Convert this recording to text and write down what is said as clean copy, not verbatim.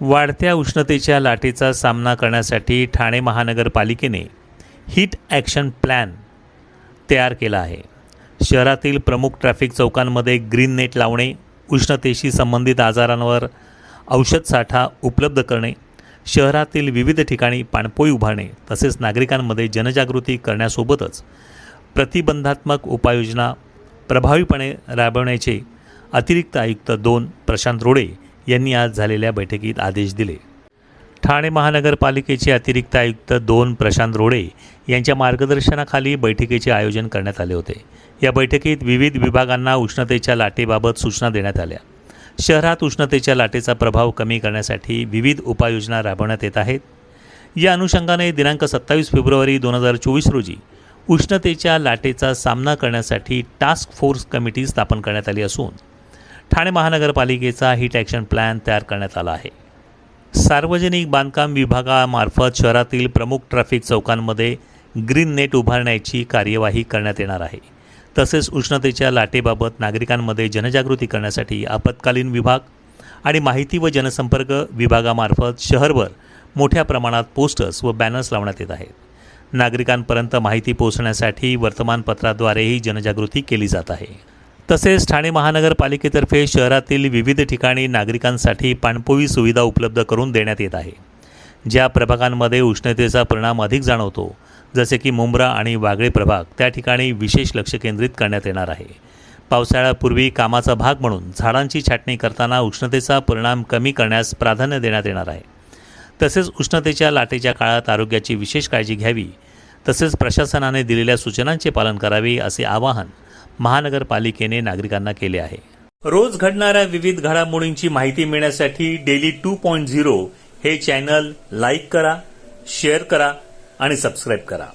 वाढत्या उष्णतेच्या लाटेचा सामना करण्यासाठी ठाणे महानगरपालिकेने हीट ॲक्शन प्लॅन तयार केला आहे। शहरातील प्रमुख ट्रॅफिक चौकांमध्ये ग्रीन नेट लावणे, उष्णतेशी संबंधित आजारांवर औषध साठा उपलब्ध करणे, शहरातील विविध ठिकाणी पाणपोई उभारणे तसेच नागरिकांमध्ये जनजागृती करण्यासोबतच प्रतिबंधात्मक उपाययोजना प्रभावीपणे राबवण्याचे अतिरिक्त आयुक्त 2 प्रशांत रोडे यांनी आज झालेल्या बैठकीत आदेश दिले। ठाणे महानगरपालिकेचे अतिरिक्त आयुक्त 2 प्रशांत रोडे यांच्या मार्गदर्शनाखाली बैठकीचे आयोजन करण्यात आले होते। या बैठकीत विविध विभागांना उष्णतेच्या लाटेबाबत सूचना देण्यात आल्या। शहरात उष्णतेच्या लाटेचा प्रभाव कमी करण्यासाठी विविध उपाययोजना राबवण्यात येत आहेत। या अनुषंगाने दिनांक 27 फेब्रुवारी 2024 रोजी उष्णतेच्या लाटेचा सामना करण्यासाठी टास्क फोर्स कमिटी स्थापन करण्यात आली असून ठाणे महानगरपालिकेचा हीट ॲक्शन प्लॅन तयार करण्यात आला आहे। सार्वजनिक बांधकाम विभागामार्फत शहरातील प्रमुख ट्रॅफिक चौकांमध्ये ग्रीन नेट उभारण्याची कार्यवाही करण्यात येणार आहे। तसेच उष्णतेच्या लाटेबाबत नागरिकांमध्ये जनजागृती करण्यासाठी आपत्कालीन विभाग आणि माहिती व जनसंपर्क विभागामार्फत शहरभर मोठ्या प्रमाणात पोस्टर्स व बॅनर्स लावण्यात येत आहेत। नागरिकांपर्यंत माहिती पोहोचण्यासाठी वर्तमानपत्राद्वारेही जनजागृती केली जात आहे। तसेच ठाणे महानगरपालिकेतर्फे शहरातील विविध ठिकाणी नागरिकांसाठी पाणपोई सुविधा उपलब्ध करून देण्यात येत आहे। ज्या प्रभागांमध्ये उष्णतेचा परिणाम अधिक जाणवतो जसे की मुंब्रा आणि वागळे प्रभाग त्या ठिकाणी विशेष लक्ष केंद्रित करण्यात येणार आहे। पावसाळ्यापूर्वी कामाचा भाग म्हणून झाडांची छाटणी करताना उष्णतेचा परिणाम कमी करण्यास प्राधान्य देण्यात येणार आहे। तसेच उष्णतेच्या लाटेच्या काळात आरोग्याची विशेष काळजी घ्यावी तसेच प्रशासनाने दिलेल्या सूचनांचे पालन करावे असे आवाहन महानगरपालिकेने नागरिकांना केले आहे। रोज घडणाऱ्या विविध घडामोडींची माहिती मिळण्यासाठी डेली 2.0 हे चॅनल लाईक करा, शेअर करा आणि सबस्क्राईब करा।